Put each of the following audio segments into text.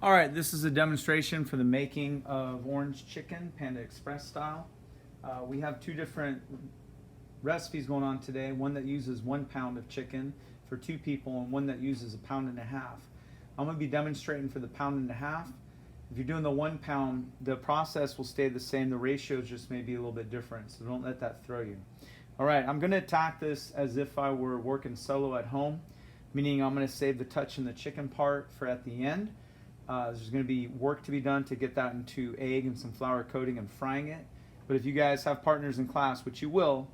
All right, this is a demonstration for the making of orange chicken, Panda Express style. We have two different recipes going on today, one that uses 1 pound of chicken for 2 people and one that uses 1.5 pounds. I'm going to be demonstrating for the 1.5 pounds. If you're doing the 1 pound, the process will stay the same, the ratios just may be a little bit different, so don't let that throw you. All right, I'm going to attack this as if I were working solo at home, meaning I'm going to save the touching the chicken part for at the end. There's going to be work to be done to get that into egg and some flour coating and frying it. But if you guys have partners in class, which you will,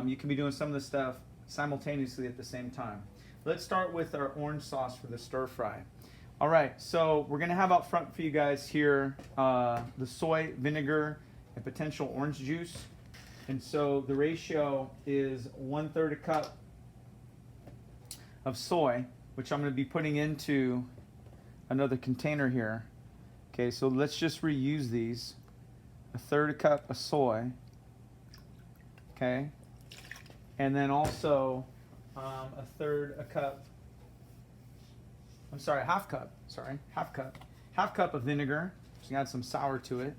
you can be doing some of the stuff simultaneously at the same time. Let's start with our orange sauce for the stir fry. All right, so we're going to have out front for you guys here the soy vinegar and potential orange juice. And so the ratio is 1/3 cup of soy, which I'm going to be putting into another container here. Okay, so let's just reuse these. 1/3 cup of soy. Okay, and then also half cup of vinegar. Just add some sour to it.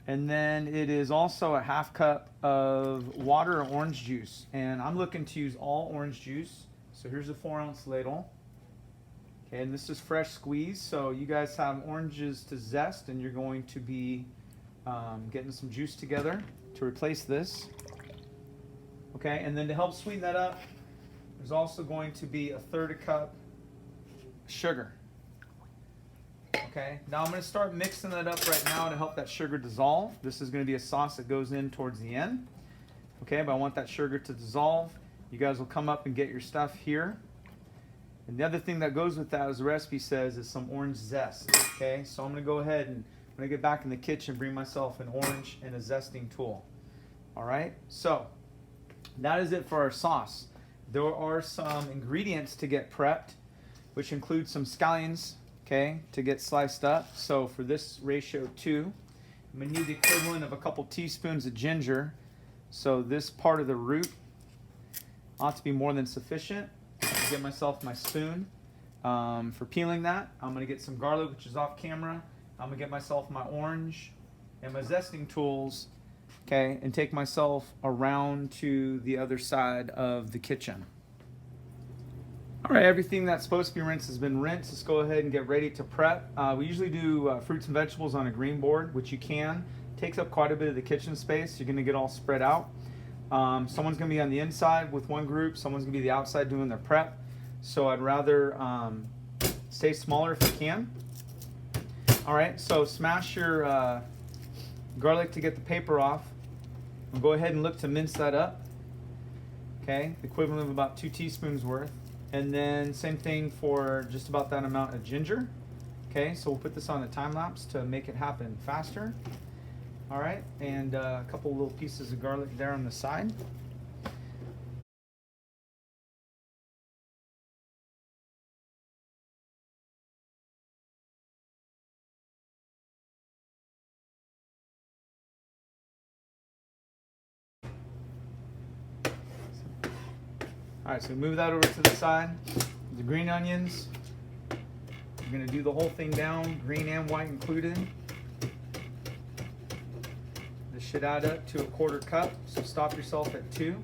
And then it is also a 1/2 cup of water or orange juice. And I'm looking to use all orange juice. So here's a 4-ounce ladle. Okay, and this is fresh squeezed, so you guys have oranges to zest, and you're going to be getting some juice together to replace this. Okay, and then to help sweeten that up, there's also going to be 1/3 cup sugar. Okay, now I'm going to start mixing that up right now to help that sugar dissolve. This is going to be a sauce that goes in towards the end. Okay, but I want that sugar to dissolve. You guys will come up and get your stuff here. And the other thing that goes with that, as the recipe says, is some orange zest. Okay, so I'm going to go ahead and when I get back in the kitchen, bring myself an orange and a zesting tool. All right, so that is it for our sauce. There are some ingredients to get prepped, which include some scallions, okay, to get sliced up. So for this ratio 2, I'm going to need the equivalent of a couple teaspoons of ginger. So this part of the root ought to be more than sufficient. Get myself my spoon for peeling that. I'm going to get some garlic, which is off camera. I'm going to get myself my orange and my zesting tools, okay, and take myself around to the other side of the kitchen. All right, everything that's supposed to be rinsed has been rinsed. Let's go ahead and get ready to prep. We usually do fruits and vegetables on a green board, which you can. Takes up quite a bit of the kitchen space. You're going to get all spread out. Someone's going to be on the inside with one group, someone's going to be the outside doing their prep. So I'd rather stay smaller if you can. All right, so smash your garlic to get the paper off. And go ahead and look to mince that up. Okay, the equivalent of about 2 teaspoons worth. And then same thing for just about that amount of ginger. Okay, so we'll put this on a time lapse to make it happen faster. All right, and a couple little pieces of garlic there on the side. All right, so move that over to the side. The green onions, you're gonna do the whole thing down, green and white included. This should add up to 1/4 cup, so stop yourself at 2.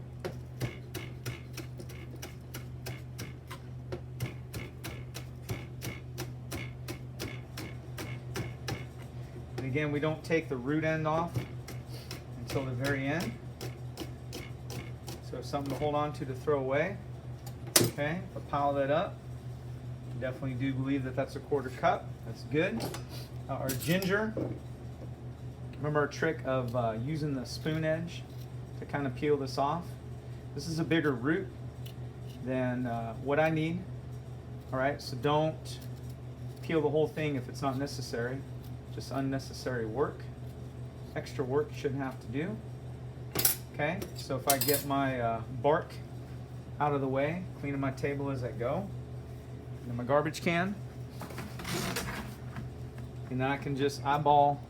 And again, we don't take the root end off until the very end. So something to hold on to throw away. Okay, I'll pile that up. Definitely do believe that that's 1/4 cup. That's good. Our ginger. Remember our trick of using the spoon edge to kind of peel this off. This is a bigger root than what I need. All right, so don't peel the whole thing if it's not necessary. Just unnecessary work. Extra work you shouldn't have to do. Okay, so if I get my bark out of the way, cleaning my table as I go, and then my garbage can, and then I can just eyeball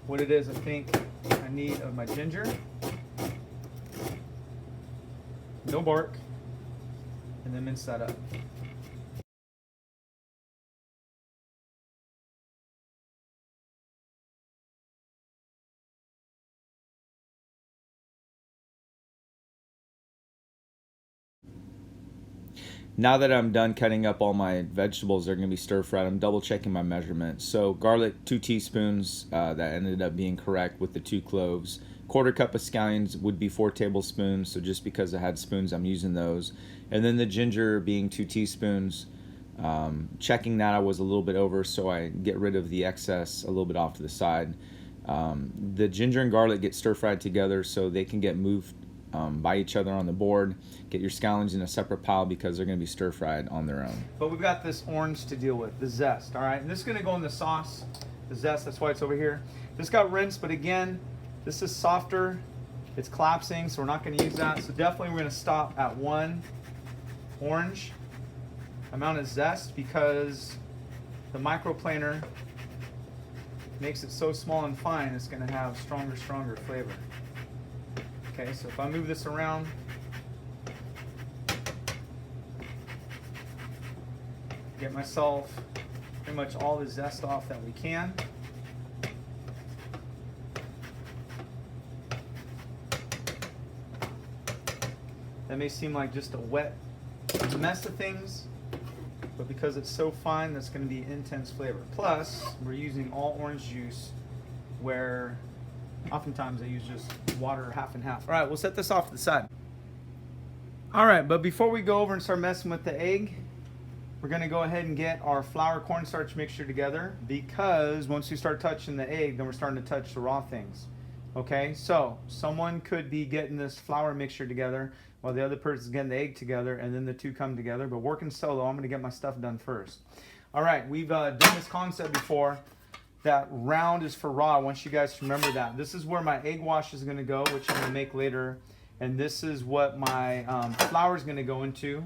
what it is I think I need of my ginger. No bark, and then mince that up. Now that I'm done cutting up all my vegetables, they're going to be stir-fried. I'm double-checking my measurements. So garlic, 2 teaspoons. That ended up being correct with the 2 cloves. Quarter cup of scallions would be 4 tablespoons. So just because I had spoons, I'm using those. And then the ginger being 2 teaspoons. Checking that I was a little bit over, so I get rid of the excess a little bit off to the side. The ginger and garlic get stir-fried together so they can get moved by each other on the board. Get your scallions in a separate pile because they're going to be stir-fried on their own. But we've got this orange to deal with, the zest, all right? And this is going to go in the sauce, the zest, that's why it's over here. This got rinsed, but again, this is softer. It's collapsing, so we're not going to use that. So definitely we're going to stop at 1 orange amount of zest because the microplaner makes it so small and fine, it's going to have stronger flavor. Okay, so if I move this around, get myself pretty much all the zest off that we can. That may seem like just a wet mess of things, but because it's so fine, that's going to be intense flavor. Plus, we're using all orange juice where oftentimes I use just water half and half. All right, we'll set this off to the side. All right, but before we go over and start messing with the egg, we're gonna go ahead and get our flour cornstarch mixture together because once we start touching the egg, then we're starting to touch the raw things. Okay, so someone could be getting this flour mixture together while the other person's getting the egg together, and then the two come together. But working solo, I'm gonna get my stuff done first. All right, we've done this concept before. That round is for raw. I want you guys to remember that. This is where my egg wash is gonna go, which I'm gonna make later. And this is what my flour is gonna go into.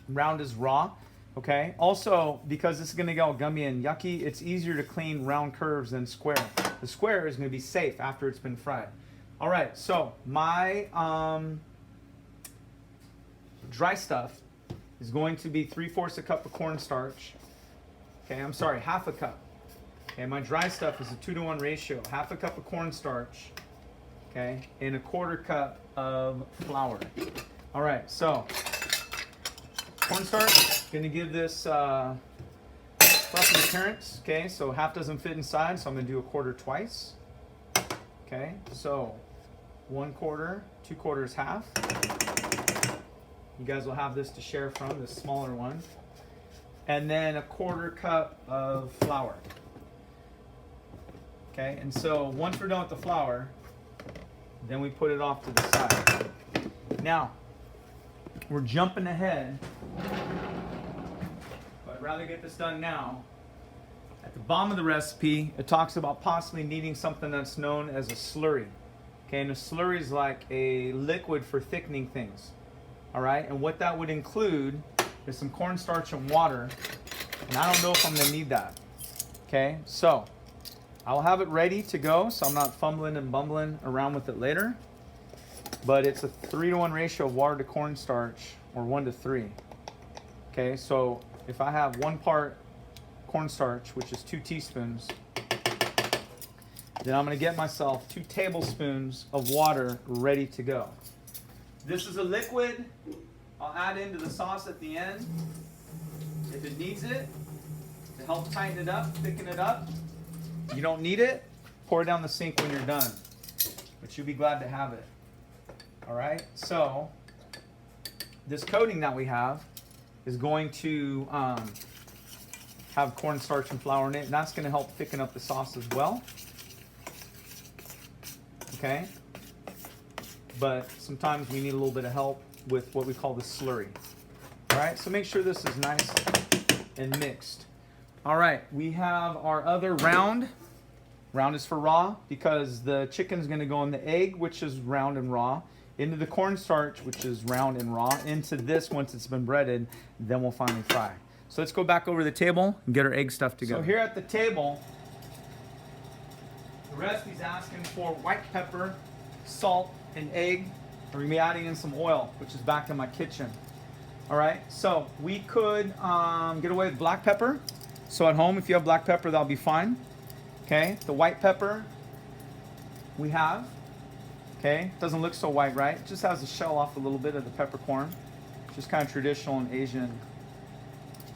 Round is raw, okay? Also, because this is gonna get all gummy and yucky, it's easier to clean round curves than square. The square is gonna be safe after it's been fried. All right, so my dry stuff is going to be 3/4 a cup of cornstarch. Okay, I'm sorry, half a cup. Okay, my dry stuff is a 2-to-1 ratio. Half a cup of cornstarch, okay, and a 1/4 cup of flour. All right, so cornstarch, gonna give this fluffy appearance. Okay, so half doesn't fit inside, so I'm gonna do a 1/4 twice. Okay, so 1/4, 2/4 half. You guys will have this to share from, the smaller one. And then a 1/4 cup of flour. Okay, and so once we're done with the flour, then we put it off to the side. Now, we're jumping ahead, but I'd rather get this done now. At the bottom of the recipe, it talks about possibly needing something that's known as a slurry. Okay, and a slurry is like a liquid for thickening things. All right, and what that would include is some cornstarch and water, and I don't know if I'm gonna need that. Okay, so I'll have it ready to go, so I'm not fumbling and bumbling around with it later. But it's a 3-to-1 ratio of water to cornstarch, or 1-to-3. Okay, so if I have 1 part cornstarch, which is 2 teaspoons, then I'm gonna get myself 2 tablespoons of water ready to go. This is a liquid. I'll add into the sauce at the end if it needs it to help tighten it up, thicken it up. You don't need it, pour it down the sink when you're done, but you'll be glad to have it. All right, so this coating that we have is going to have cornstarch and flour in it, and that's going to help thicken up the sauce as well. Okay, but sometimes we need a little bit of help with what we call the slurry. All right, so make sure this is nice and mixed. All right, we have our other round. Round is for raw because the chicken's gonna go in the egg, which is round and raw, into the cornstarch, which is round and raw, into this once it's been breaded, then we'll finally fry. So let's go back over to the table and get our egg stuff together. So here at the table, the recipe's asking for white pepper, salt, and egg. We're gonna be adding in some oil, which is back in my kitchen. All right, so we could get away with black pepper. So at home, if you have black pepper, that'll be fine. Okay, the white pepper we have. Okay, doesn't look so white, right? It just has the shell off a little bit of the peppercorn. just kind of traditional in Asian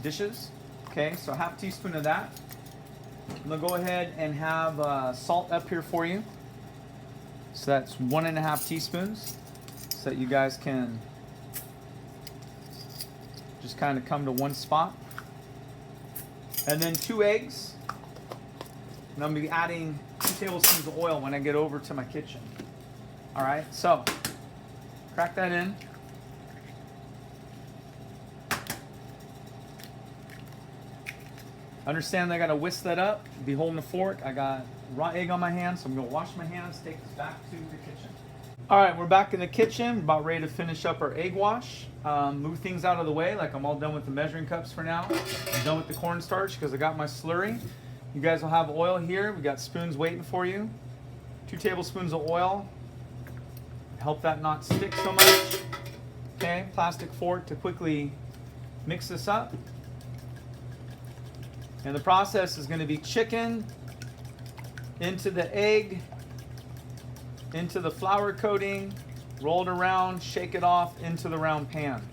dishes. Okay, so a half teaspoon of that. I'm gonna go ahead and have salt up here for you. So that's 1.5 teaspoons, so that you guys can just kind of come to one spot. And then 2 eggs. And I'm gonna be adding 2 tablespoons of oil when I get over to my kitchen. All right, so crack that in. Understand that I gotta whisk that up, be holding a fork. I got raw egg on my hands, so I'm gonna wash my hands, take this back to the kitchen. All right, we're back in the kitchen, about ready to finish up our egg wash. Move things out of the way, like I'm all done with the measuring cups for now. I'm done with the cornstarch because I got my slurry. You guys will have oil here. We got spoons waiting for you. 2 tablespoons of oil. Help that not stick so much. Okay, plastic fork to quickly mix this up. And the process is going to be chicken into the egg, into the flour coating, roll it around, shake it off into the round pan.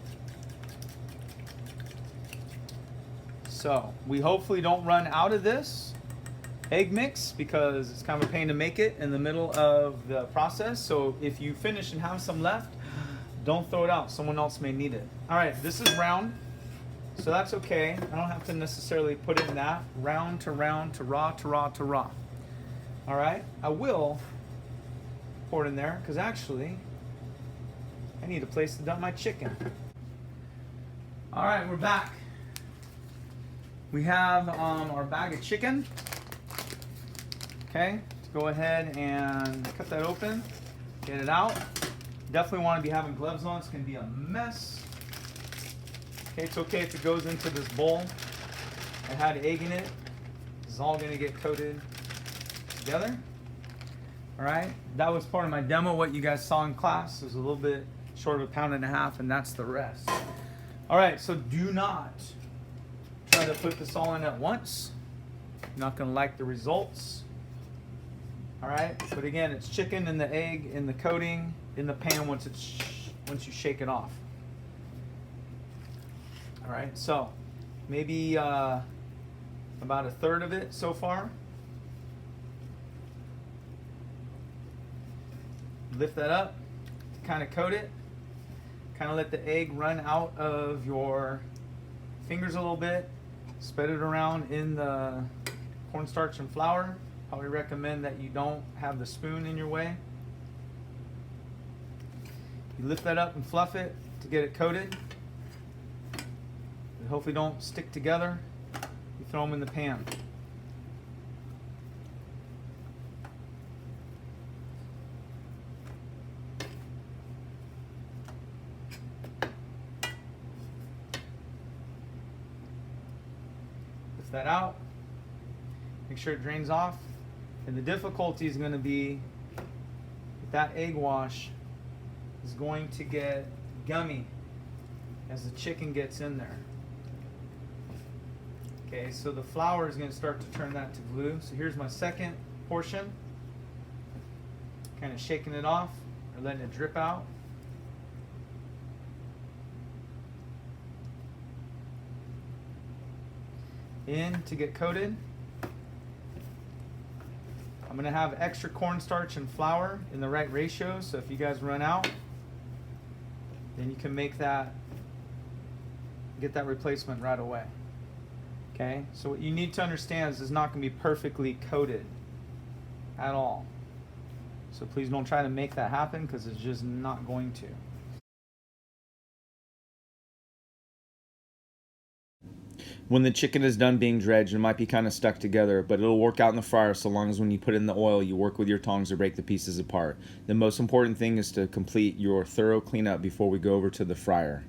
So we hopefully don't run out of this egg mix because it's kind of a pain to make it in the middle of the process. So if you finish and have some left, don't throw it out. Someone else may need it. All right, this is round. So that's okay. I don't have to necessarily put it in that. Round to round to raw to raw to raw. All right, I will pour it in there because actually I need a place to dump my chicken. All right, we're back. We have our bag of chicken. Okay, let's go ahead and cut that open, get it out. Definitely want to be having gloves on. It's going to be a mess. Okay, it's okay if it goes into this bowl. I had egg in it. It's all going to get coated together. All right, that was part of my demo. What you guys saw in class was a little bit short of 1.5 pounds, and that's the rest. All right, so do not try to put this all in at once. You're not going to like the results. All right, but again, it's chicken and the egg in the coating in the pan once you shake it off. All right, so maybe about 1/3 of it so far. Lift that up, kind of coat it, kind of let the egg run out of your fingers a little bit, spread it around in the cornstarch and flour. Probably recommend that you don't have the spoon in your way. You lift that up and fluff it to get it coated. They hopefully don't stick together. You throw them in the pan. Lift that out. Make sure it drains off. And the difficulty is going to be that egg wash is going to get gummy as the chicken gets in there. Okay, so the flour is going to start to turn that to glue. So here's my second portion. Kind of shaking it off or letting it drip out. In to get coated. I'm going to have extra cornstarch and flour in the right ratio, so if you guys run out, then you can make that, get that replacement right away. Okay, so what you need to understand is it's not going to be perfectly coated at all. So please don't try to make that happen because it's just not going to. When the chicken is done being dredged, it might be kind of stuck together, but it'll work out in the fryer so long as when you put it in the oil, you work with your tongs to break the pieces apart. The most important thing is to complete your thorough cleanup before we go over to the fryer.